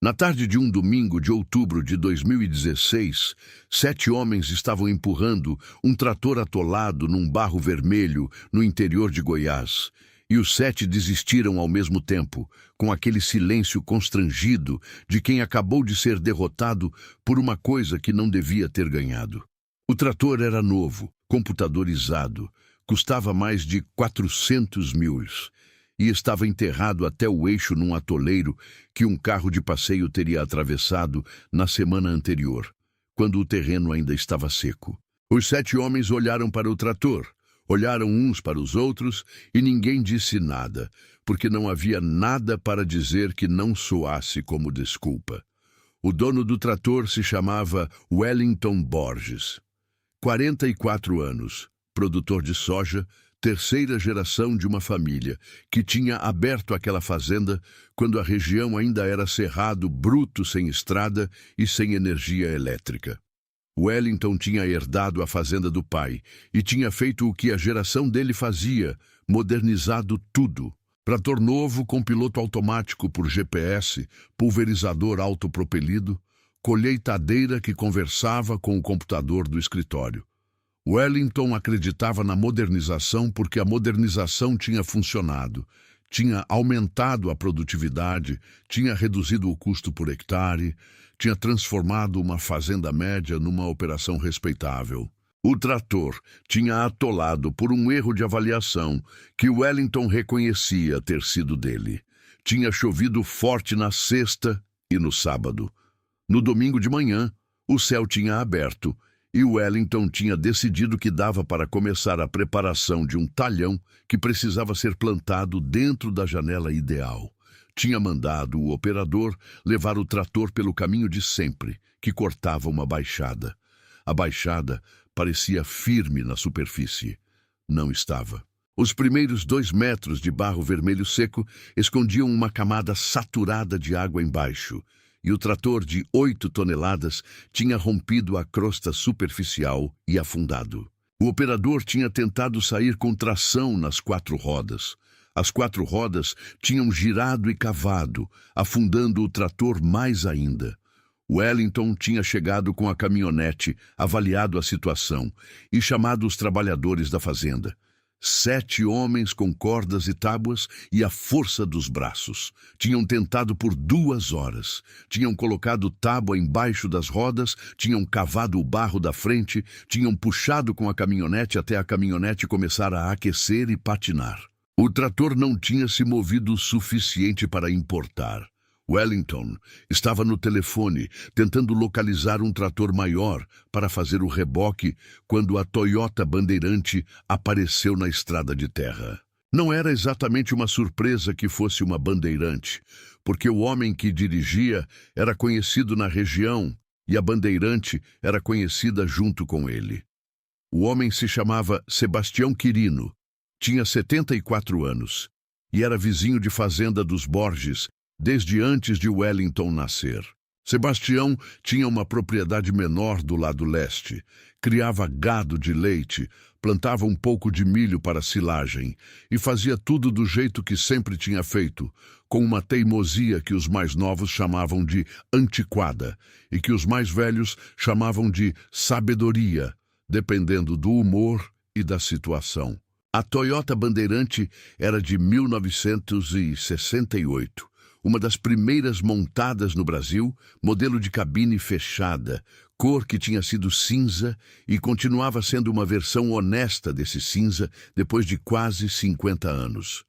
Na tarde de um domingo de outubro de 2016, 7 homens estavam empurrando um trator atolado num barro vermelho no interior de Goiás. E os 7 desistiram ao mesmo tempo, com aquele silêncio constrangido de quem acabou de ser derrotado por uma coisa que não devia ter ganhado. O trator era novo, computadorizado, custava mais de 400 mil e estava enterrado até o eixo num atoleiro que um carro de passeio teria atravessado na semana anterior, quando o terreno ainda estava seco. Os 7 homens olharam para o trator, olharam uns para os outros e ninguém disse nada, porque não havia nada para dizer que não soasse como desculpa. O dono do trator se chamava Wellington Borges. 44 anos, produtor de soja, terceira geração de uma família que tinha aberto aquela fazenda quando a região ainda era cerrado bruto, sem estrada e sem energia elétrica. Wellington tinha herdado a fazenda do pai e tinha feito o que a geração dele fazia, modernizado tudo. Trator novo com piloto automático por GPS, pulverizador autopropelido, colheitadeira que conversava com o computador do escritório. Wellington acreditava na modernização porque a modernização tinha funcionado, tinha aumentado a produtividade, tinha reduzido o custo por hectare, tinha transformado uma fazenda média numa operação respeitável. O trator tinha atolado por um erro de avaliação que Wellington reconhecia ter sido dele. Tinha chovido forte na sexta e no sábado. No domingo de manhã, o céu tinha aberto e Wellington tinha decidido que dava para começar a preparação de um talhão que precisava ser plantado dentro da janela ideal. Tinha mandado o operador levar o trator pelo caminho de sempre, que cortava uma baixada. A baixada parecia firme na superfície. Não estava. Os primeiros 2 metros de barro vermelho seco escondiam uma camada saturada de água embaixo, e o trator de 8 toneladas tinha rompido a crosta superficial e afundado. O operador tinha tentado sair com tração nas 4 rodas. As 4 rodas tinham girado e cavado, afundando o trator mais ainda. Wellington tinha chegado com a caminhonete, avaliado a situação e chamado os trabalhadores da fazenda. 7 homens com cordas e tábuas e a força dos braços. Tinham tentado por 2 horas. Tinham colocado tábua embaixo das rodas, tinham cavado o barro da frente, tinham puxado com a caminhonete até a caminhonete começar a aquecer e patinar. O trator não tinha se movido o suficiente para importar. Wellington estava no telefone, tentando localizar um trator maior para fazer o reboque quando a Toyota Bandeirante apareceu na estrada de terra. Não era exatamente uma surpresa que fosse uma Bandeirante, porque o homem que dirigia era conhecido na região e a Bandeirante era conhecida junto com ele. O homem se chamava Sebastião Quirino, tinha 74 anos e era vizinho de fazenda dos Borges, desde antes de Wellington nascer. Sebastião tinha uma propriedade menor do lado leste, criava gado de leite, plantava um pouco de milho para silagem e fazia tudo do jeito que sempre tinha feito, com uma teimosia que os mais novos chamavam de antiquada e que os mais velhos chamavam de sabedoria, dependendo do humor e da situação. A Toyota Bandeirante era de 1968. Uma das primeiras montadas no Brasil, modelo de cabine fechada, cor que tinha sido cinza e continuava sendo uma versão honesta desse cinza depois de quase 50 anos.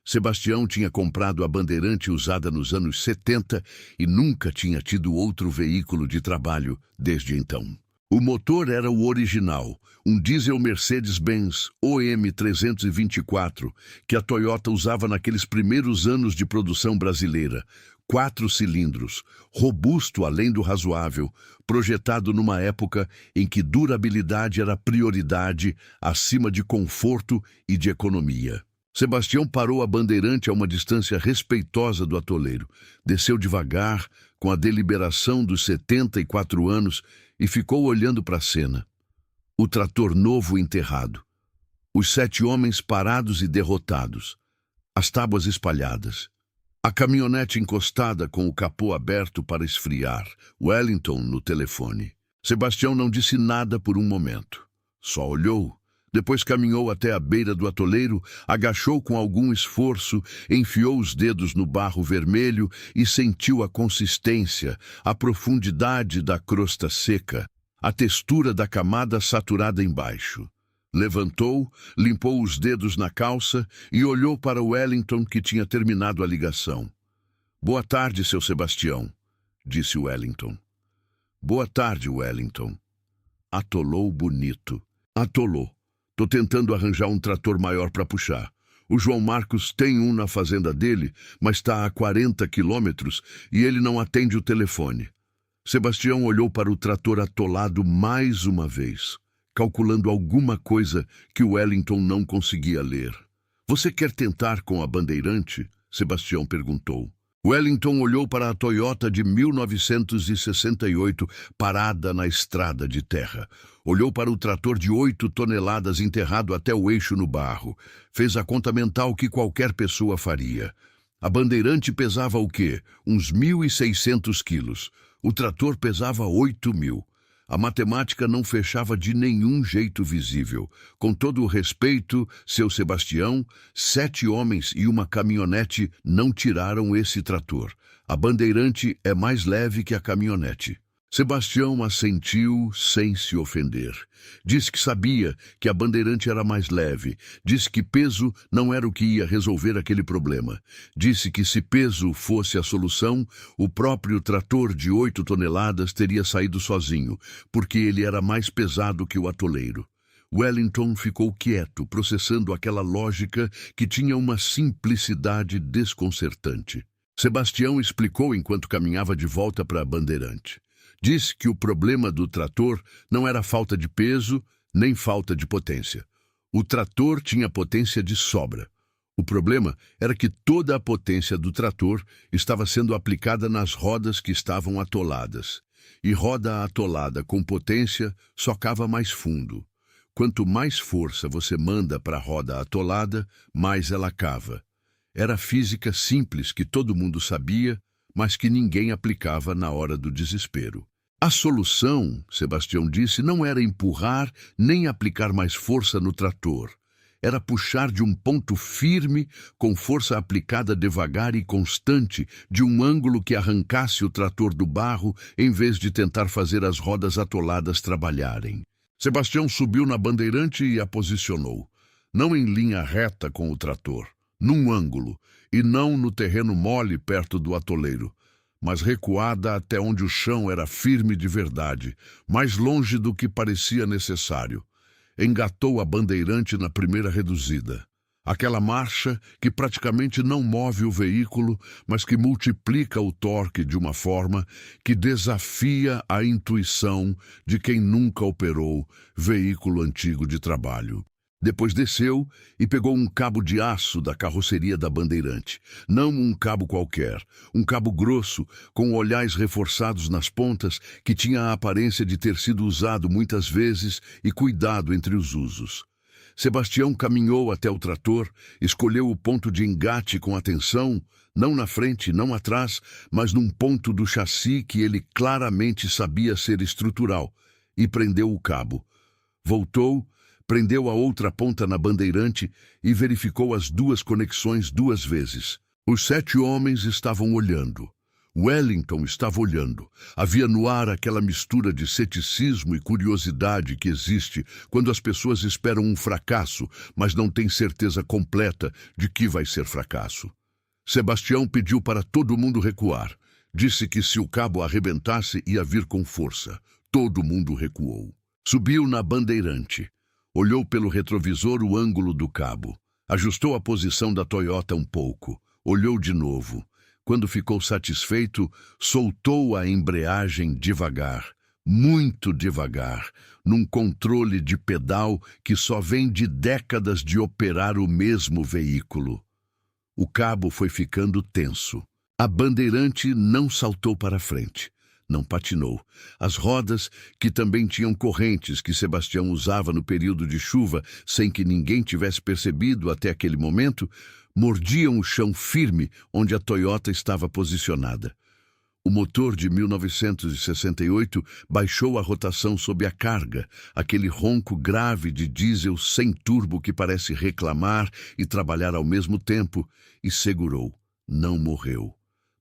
Sebastião tinha comprado a Bandeirante usada nos anos 70 e nunca tinha tido outro veículo de trabalho desde então. O motor era o original, um diesel Mercedes-Benz OM324, que a Toyota usava naqueles primeiros anos de produção brasileira. 4 cilindros, robusto além do razoável, projetado numa época em que durabilidade era prioridade acima de conforto e de economia. Sebastião parou a Bandeirante a uma distância respeitosa do atoleiro, desceu devagar, com a deliberação dos 74 anos, e ficou olhando para a cena. O trator novo enterrado. Os 7 homens parados e derrotados. As tábuas espalhadas. A caminhonete encostada com o capô aberto para esfriar. Wellington no telefone. Sebastião não disse nada por um momento. Só olhou. Depois caminhou até a beira do atoleiro, agachou com algum esforço, enfiou os dedos no barro vermelho e sentiu a consistência, a profundidade da crosta seca, a textura da camada saturada embaixo. Levantou, limpou os dedos na calça e olhou para Wellington, que tinha terminado a ligação. "Boa tarde, seu Sebastião", disse Wellington. "Boa tarde, Wellington." Atolou bonito. Atolou. "Tô tentando arranjar um trator maior para puxar. O João Marcos tem um na fazenda dele, mas está a 40 quilômetros e ele não atende o telefone." Sebastião olhou para o trator atolado mais uma vez, calculando alguma coisa que Wellington não conseguia ler. "Você quer tentar com a Bandeirante?" Sebastião perguntou. Wellington olhou para a Toyota de 1968 parada na estrada de terra. Olhou para o trator de 8 toneladas enterrado até o eixo no barro. Fez a conta mental que qualquer pessoa faria. A Bandeirante pesava o quê? Uns 1.600 quilos. O trator pesava 8.000. A matemática não fechava de nenhum jeito visível. Com todo o respeito, seu Sebastião, 7 homens e uma caminhonete não tiraram esse trator. A Bandeirante é mais leve que a caminhonete. Sebastião assentiu sem se ofender. Disse que sabia que a Bandeirante era mais leve. Disse que peso não era o que ia resolver aquele problema. Disse que se peso fosse a solução, o próprio trator de 8 toneladas teria saído sozinho, porque ele era mais pesado que o atoleiro. Wellington ficou quieto, processando aquela lógica que tinha uma simplicidade desconcertante. Sebastião explicou enquanto caminhava de volta para a Bandeirante. Disse que o problema do trator não era falta de peso, nem falta de potência. O trator tinha potência de sobra. O problema era que toda a potência do trator estava sendo aplicada nas rodas que estavam atoladas. E roda atolada com potência só cava mais fundo. Quanto mais força você manda para a roda atolada, mais ela cava. Era física simples que todo mundo sabia, mas que ninguém aplicava na hora do desespero. A solução, Sebastião disse, não era empurrar nem aplicar mais força no trator. Era puxar de um ponto firme, com força aplicada devagar e constante, de um ângulo que arrancasse o trator do barro, em vez de tentar fazer as rodas atoladas trabalharem. Sebastião subiu na Bandeirante e a posicionou. Não em linha reta com o trator, num ângulo, e não no terreno mole perto do atoleiro, mas recuada até onde o chão era firme de verdade, mais longe do que parecia necessário. Engatou a Bandeirante na primeira reduzida. Aquela marcha que praticamente não move o veículo, mas que multiplica o torque de uma forma que desafia a intuição de quem nunca operou veículo antigo de trabalho. Depois desceu e pegou um cabo de aço da carroceria da Bandeirante. Não um cabo qualquer, um cabo grosso, com olhais reforçados nas pontas, que tinha a aparência de ter sido usado muitas vezes e cuidado entre os usos. Sebastião caminhou até o trator, escolheu o ponto de engate com atenção, não na frente, não atrás, mas num ponto do chassi que ele claramente sabia ser estrutural, e prendeu o cabo. Voltou, prendeu a outra ponta na Bandeirante e verificou as 2 conexões 2 vezes. Os 7 homens estavam olhando. Wellington estava olhando. Havia no ar aquela mistura de ceticismo e curiosidade que existe quando as pessoas esperam um fracasso, mas não têm certeza completa de que vai ser fracasso. Sebastião pediu para todo mundo recuar. Disse que se o cabo arrebentasse ia vir com força. Todo mundo recuou. Subiu na Bandeirante. Olhou pelo retrovisor o ângulo do cabo. Ajustou a posição da Toyota um pouco. Olhou de novo. Quando ficou satisfeito, soltou a embreagem devagar, muito devagar, num controle de pedal que só vem de décadas de operar o mesmo veículo. O cabo foi ficando tenso. A Bandeirante não saltou para frente. não patinou. As rodas, que também tinham correntes que Sebastião usava no período de chuva sem que ninguém tivesse percebido até aquele momento, mordiam o chão firme onde a Toyota estava posicionada. O motor de 1968 baixou a rotação sob a carga, aquele ronco grave de diesel sem turbo que parece reclamar e trabalhar ao mesmo tempo, e segurou. Não morreu.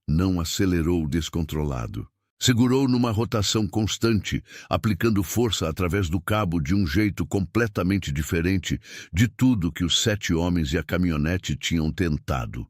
Não acelerou descontrolado. Segurou numa rotação constante, aplicando força através do cabo de um jeito completamente diferente de tudo que os 7 homens e a caminhonete tinham tentado.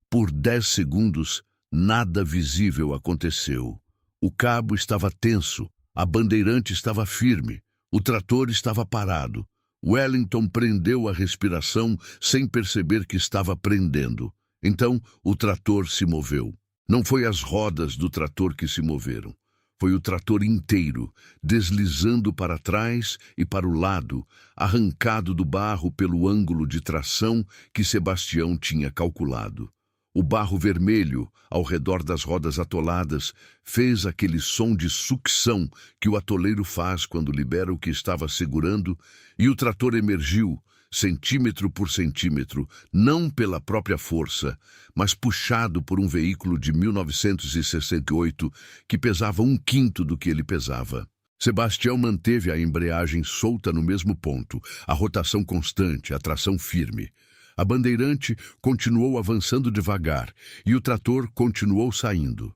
Por 10 segundos, nada visível aconteceu. O cabo estava tenso, a bandeirante estava firme, o trator estava parado. Wellington prendeu a respiração sem perceber que estava prendendo. Então, o trator se moveu. Não foi as rodas do trator que se moveram. Foi o trator inteiro, deslizando para trás e para o lado, arrancado do barro pelo ângulo de tração que Sebastião tinha calculado. O barro vermelho, ao redor das rodas atoladas, fez aquele som de sucção que o atoleiro faz quando libera o que estava segurando, e o trator emergiu, centímetro por centímetro, não pela própria força, mas puxado por um veículo de 1968 que pesava 1/5 do que ele pesava. Sebastião manteve a embreagem solta no mesmo ponto, a rotação constante, a tração firme. A bandeirante continuou avançando devagar e o trator continuou saindo.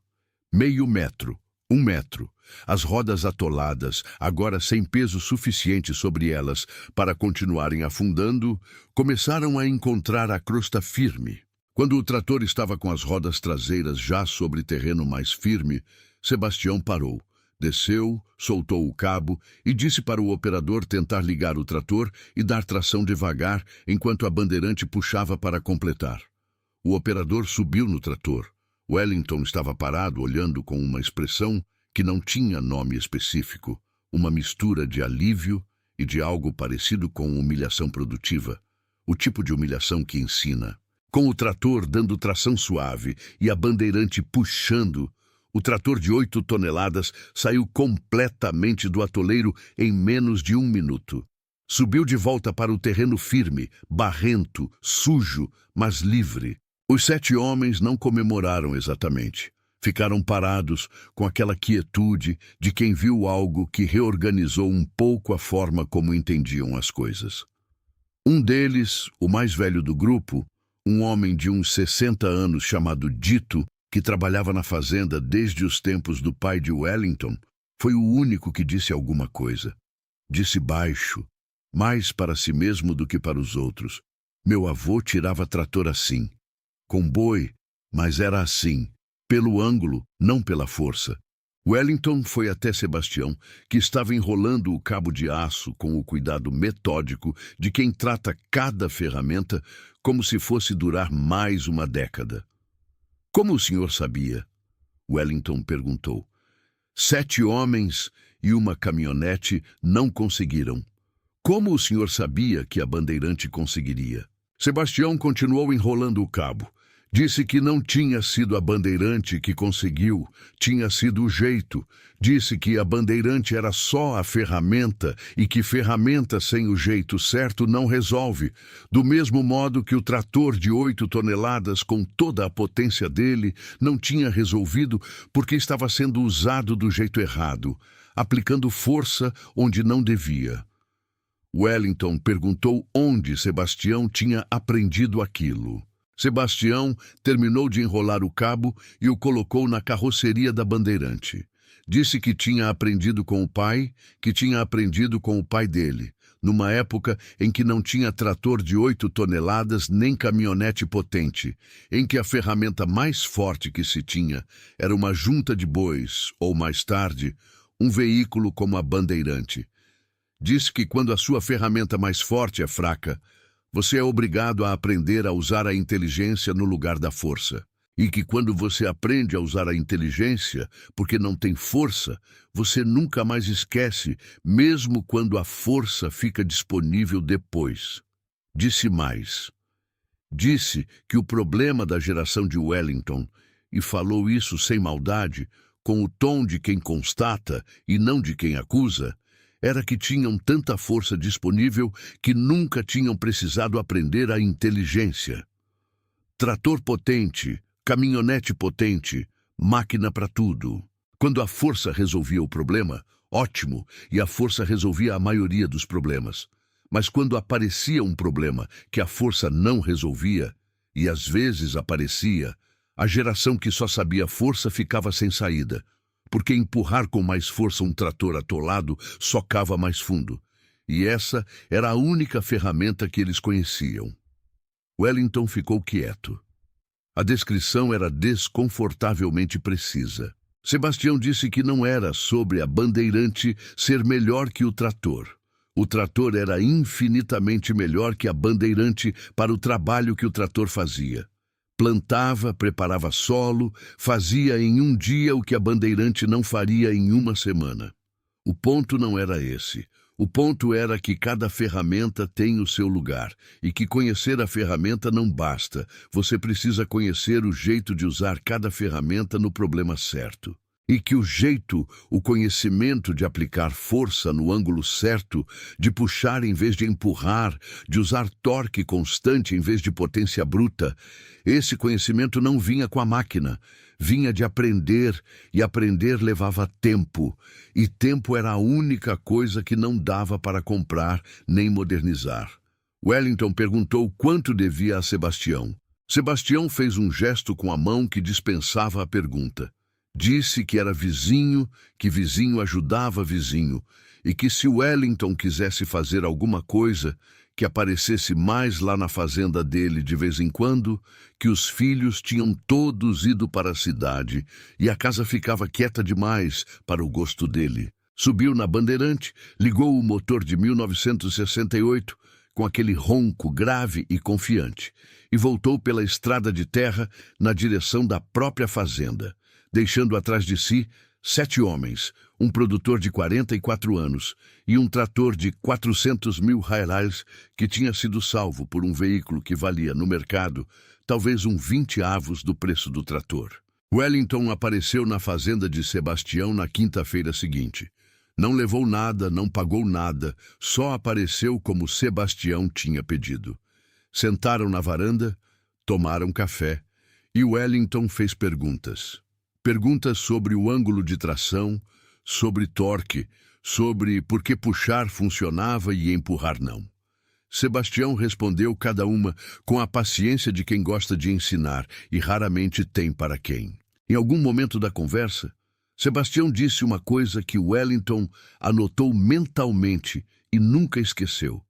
Meio metro, 1 metro. As rodas atoladas, agora sem peso suficiente sobre elas para continuarem afundando, começaram a encontrar a crosta firme. Quando o trator estava com as rodas traseiras já sobre terreno mais firme, Sebastião parou, desceu, soltou o cabo e disse para o operador tentar ligar o trator e dar tração devagar enquanto a bandeirante puxava para completar. O operador subiu no trator. Wellington estava parado olhando com uma expressão que não tinha nome específico, uma mistura de alívio e de algo parecido com humilhação produtiva, o tipo de humilhação que ensina. Com o trator dando tração suave e a bandeirante puxando, o trator de 8 toneladas saiu completamente do atoleiro em menos de 1 minuto. Subiu de volta para o terreno firme, barrento, sujo, mas livre. Os 7 homens não comemoraram exatamente. Ficaram parados com aquela quietude de quem viu algo que reorganizou um pouco a forma como entendiam as coisas. Um deles, o mais velho do grupo, um homem de uns 60 anos chamado Dito, que trabalhava na fazenda desde os tempos do pai de Wellington, foi o único que disse alguma coisa. Disse baixo, mais para si mesmo do que para os outros. Meu avô tirava trator assim, com boi, mas era assim. Pelo ângulo, não pela força. Wellington foi até Sebastião, que estava enrolando o cabo de aço com o cuidado metódico de quem trata cada ferramenta como se fosse durar mais uma década. Como o senhor sabia? Wellington perguntou. 7 homens e uma caminhonete não conseguiram. Como o senhor sabia que a bandeirante conseguiria? Sebastião continuou enrolando o cabo. Disse que não tinha sido a bandeirante que conseguiu, tinha sido o jeito. Disse que a bandeirante era só a ferramenta e que ferramenta sem o jeito certo não resolve. Do mesmo modo que o trator de 8 toneladas, com toda a potência dele, não tinha resolvido porque estava sendo usado do jeito errado, aplicando força onde não devia. Wellington perguntou onde Sebastião tinha aprendido aquilo. Sebastião terminou de enrolar o cabo e o colocou na carroceria da bandeirante. Disse que tinha aprendido com o pai, que tinha aprendido com o pai dele, numa época em que não tinha trator de 8 toneladas nem caminhonete potente, em que a ferramenta mais forte que se tinha era uma junta de bois, ou mais tarde, um veículo como a bandeirante. Disse que quando a sua ferramenta mais forte é fraca, você é obrigado a aprender a usar a inteligência no lugar da força. E que quando você aprende a usar a inteligência, porque não tem força, você nunca mais esquece, mesmo quando a força fica disponível depois. Disse mais. Disse que o problema da geração de Wellington, e falou isso sem maldade, com o tom de quem constata e não de quem acusa, era que tinham tanta força disponível que nunca tinham precisado aprender a inteligência. Trator potente, caminhonete potente, máquina para tudo. Quando a força resolvia o problema, ótimo, e a força resolvia a maioria dos problemas. Mas quando aparecia um problema que a força não resolvia, e às vezes aparecia, a geração que só sabia força ficava sem saída, porque empurrar com mais força um trator atolado socava mais fundo. E essa era a única ferramenta que eles conheciam. Wellington ficou quieto. A descrição era desconfortavelmente precisa. Sebastião disse que não era sobre a bandeirante ser melhor que o trator. O trator era infinitamente melhor que a bandeirante para o trabalho que o trator fazia. Plantava, preparava solo, fazia em um dia o que a bandeirante não faria em uma semana. O ponto não era esse. O ponto era que cada ferramenta tem o seu lugar e que conhecer a ferramenta não basta. Você precisa conhecer o jeito de usar cada ferramenta no problema certo. E que o conhecimento de aplicar força no ângulo certo, de puxar em vez de empurrar, de usar torque constante em vez de potência bruta, esse conhecimento não vinha com a máquina, vinha de aprender, e aprender levava tempo, e tempo era a única coisa que não dava para comprar nem modernizar. Wellington perguntou quanto devia a Sebastião. Sebastião fez um gesto com a mão que dispensava a pergunta. Disse que era vizinho, que vizinho ajudava vizinho, e que se Wellington quisesse fazer alguma coisa, que aparecesse mais lá na fazenda dele de vez em quando, que os filhos tinham todos ido para a cidade, e a casa ficava quieta demais para o gosto dele. Subiu na bandeirante, ligou o motor de 1968, com aquele ronco grave e confiante, e voltou pela estrada de terra na direção da própria fazenda, deixando atrás de si 7 homens, um produtor de 44 anos e um trator de 400 mil reais que tinha sido salvo por um veículo que valia no mercado talvez 20 avos do preço do trator. Wellington apareceu na fazenda de Sebastião na quinta-feira seguinte. Não levou nada, não pagou nada, só apareceu como Sebastião tinha pedido. Sentaram na varanda, tomaram café e Wellington fez perguntas. Perguntas sobre o ângulo de tração, sobre torque, sobre por que puxar funcionava e empurrar não. Sebastião respondeu cada uma com a paciência de quem gosta de ensinar e raramente tem para quem. Em algum momento da conversa, Sebastião disse uma coisa que Wellington anotou mentalmente e nunca esqueceu.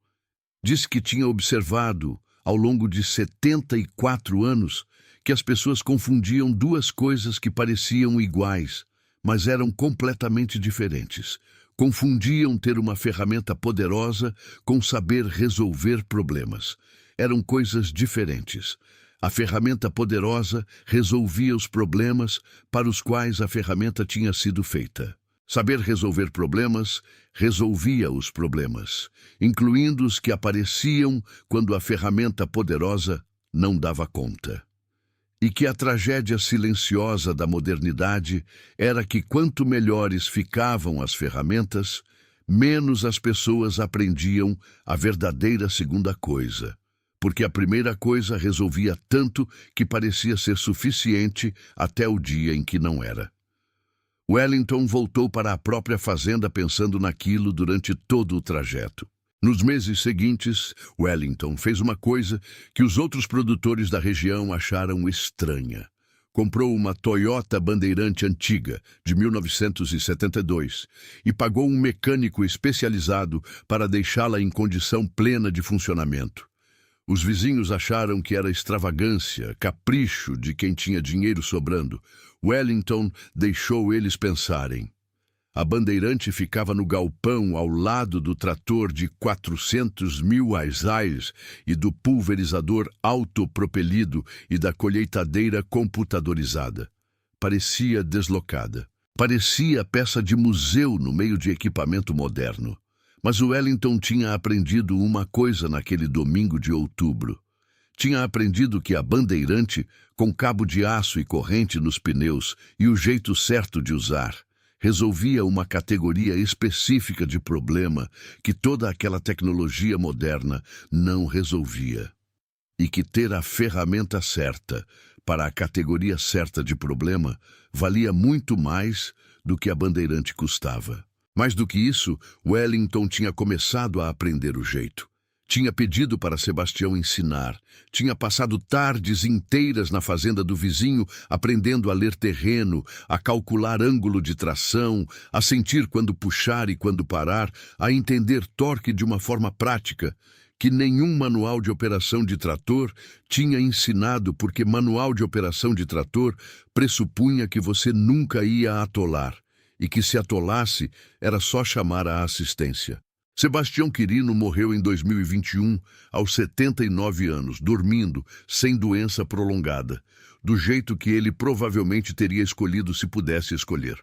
Disse que tinha observado, ao longo de 74 anos, que as pessoas confundiam duas coisas que pareciam iguais, mas eram completamente diferentes. Confundiam ter uma ferramenta poderosa com saber resolver problemas. Eram coisas diferentes. A ferramenta poderosa resolvia os problemas para os quais a ferramenta tinha sido feita. Saber resolver problemas resolvia os problemas, incluindo os que apareciam quando a ferramenta poderosa não dava conta. E que a tragédia silenciosa da modernidade era que quanto melhores ficavam as ferramentas, menos as pessoas aprendiam a verdadeira segunda coisa, porque a primeira coisa resolvia tanto que parecia ser suficiente até o dia em que não era. Wellington voltou para a própria fazenda pensando naquilo durante todo o trajeto. Nos meses seguintes, Wellington fez uma coisa que os outros produtores da região acharam estranha. Comprou uma Toyota Bandeirante antiga, de 1972, e pagou um mecânico especializado para deixá-la em condição plena de funcionamento. Os vizinhos acharam que era extravagância, capricho de quem tinha dinheiro sobrando. Wellington deixou eles pensarem. A bandeirante ficava no galpão ao lado do trator de 400 mil reais e do pulverizador autopropelido e da colheitadeira computadorizada. Parecia deslocada. Parecia peça de museu no meio de equipamento moderno. Mas Wellington tinha aprendido uma coisa naquele domingo de outubro. Tinha aprendido que a bandeirante, com cabo de aço e corrente nos pneus e o jeito certo de usar, resolvia uma categoria específica de problema que toda aquela tecnologia moderna não resolvia. E que ter a ferramenta certa para a categoria certa de problema valia muito mais do que a bandeirante custava. Mais do que isso, Wellington tinha começado a aprender o jeito. Tinha pedido para Sebastião ensinar. Tinha passado tardes inteiras na fazenda do vizinho, aprendendo a ler terreno, a calcular ângulo de tração, a sentir quando puxar e quando parar, a entender torque de uma forma prática, que nenhum manual de operação de trator tinha ensinado, porque manual de operação de trator pressupunha que você nunca ia atolar, e que se atolasse era só chamar a assistência. Sebastião Quirino morreu em 2021, aos 79 anos, dormindo, sem doença prolongada, do jeito que ele provavelmente teria escolhido se pudesse escolher.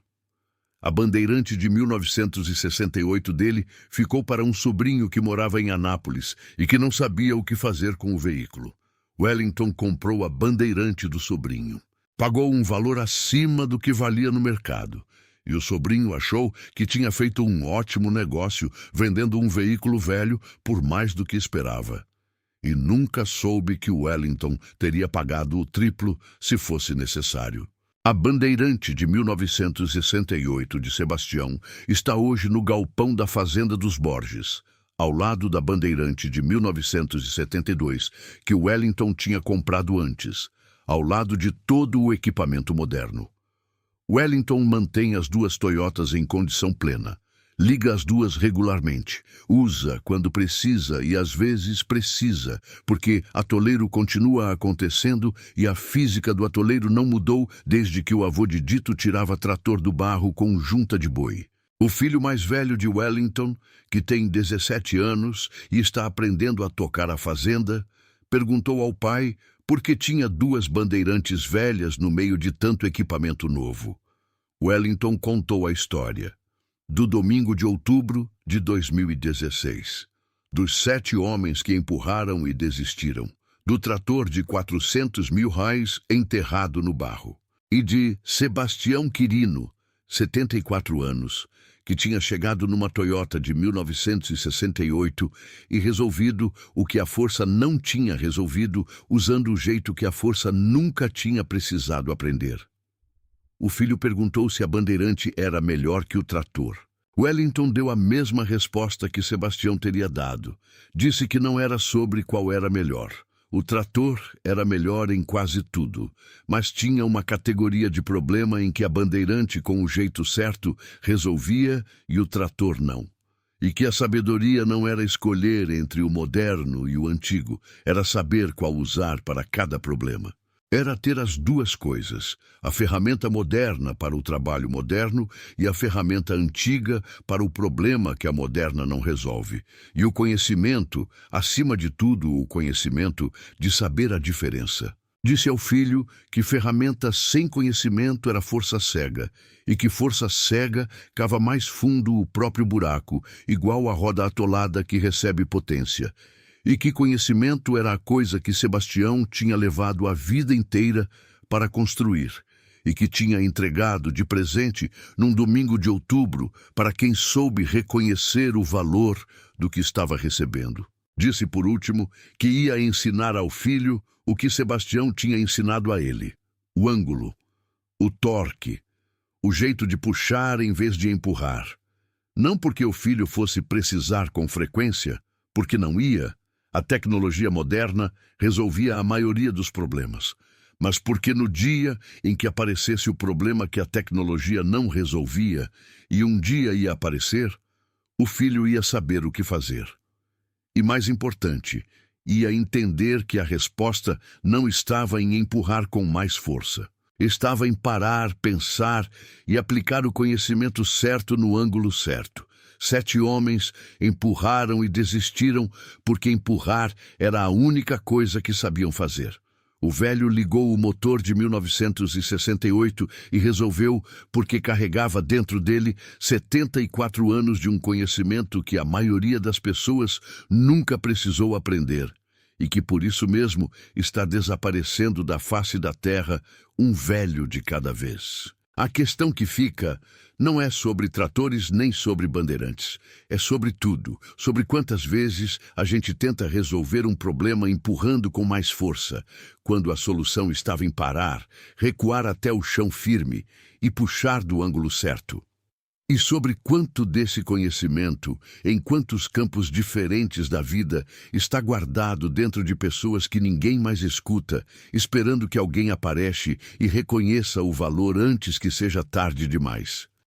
A bandeirante de 1968 dele ficou para um sobrinho que morava em Anápolis e que não sabia o que fazer com o veículo. Wellington comprou a bandeirante do sobrinho. Pagou um valor acima do que valia no mercado. E o sobrinho achou que tinha feito um ótimo negócio vendendo um veículo velho por mais do que esperava. E nunca soube que Wellington teria pagado o triplo se fosse necessário. A bandeirante de 1968 de Sebastião está hoje no galpão da Fazenda dos Borges, ao lado da bandeirante de 1972 que Wellington tinha comprado antes, ao lado de todo o equipamento moderno. Wellington mantém as duas Toyotas em condição plena. Liga as duas regularmente. Usa quando precisa e às vezes precisa, porque atoleiro continua acontecendo e a física do atoleiro não mudou desde que o avô de Dito tirava trator do barro com junta de boi. O filho mais velho de Wellington, que tem 17 anos e está aprendendo a tocar a fazenda, perguntou ao pai por que tinha duas bandeirantes velhas no meio de tanto equipamento novo. Wellington contou a história. Do domingo de outubro de 2016. Dos 7 homens que empurraram e desistiram. Do trator de 400 mil reais enterrado no barro. E de Sebastião Quirino, 74 anos, que tinha chegado numa Toyota de 1968 e resolvido o que a força não tinha resolvido, usando o jeito que a força nunca tinha precisado aprender. O filho perguntou se a bandeirante era melhor que o trator. Wellington deu a mesma resposta que Sebastião teria dado. Disse que não era sobre qual era melhor. O trator era melhor em quase tudo, mas tinha uma categoria de problema em que a bandeirante, com o jeito certo, resolvia e o trator não. E que a sabedoria não era escolher entre o moderno e o antigo, era saber qual usar para cada problema. Era ter as duas coisas, a ferramenta moderna para o trabalho moderno e a ferramenta antiga para o problema que a moderna não resolve. E o conhecimento, acima de tudo o conhecimento de saber a diferença. Disse ao filho que ferramenta sem conhecimento era força cega, e que força cega cava mais fundo o próprio buraco, igual a roda atolada que recebe potência. E que conhecimento era a coisa que Sebastião tinha levado a vida inteira para construir, e que tinha entregado de presente num domingo de outubro para quem soube reconhecer o valor do que estava recebendo. Disse, por último, que ia ensinar ao filho o que Sebastião tinha ensinado a ele: o ângulo, o torque, o jeito de puxar em vez de empurrar. Não porque o filho fosse precisar com frequência, porque não ia. A tecnologia moderna resolvia a maioria dos problemas, mas porque no dia em que aparecesse o problema que a tecnologia não resolvia, e um dia ia aparecer, o filho ia saber o que fazer. E mais importante, ia entender que a resposta não estava em empurrar com mais força. Estava em parar, pensar e aplicar o conhecimento certo no ângulo certo. 7 homens empurraram e desistiram porque empurrar era a única coisa que sabiam fazer. O velho ligou o motor de 1968 e resolveu porque carregava dentro dele 74 anos de um conhecimento que a maioria das pessoas nunca precisou aprender e que por isso mesmo está desaparecendo da face da terra um velho de cada vez. A questão que fica não é sobre tratores nem sobre bandeirantes. É sobre tudo, sobre quantas vezes a gente tenta resolver um problema empurrando com mais força, quando a solução estava em parar, recuar até o chão firme e puxar do ângulo certo. E sobre quanto desse conhecimento, em quantos campos diferentes da vida, está guardado dentro de pessoas que ninguém mais escuta, esperando que alguém apareça e reconheça o valor antes que seja tarde demais.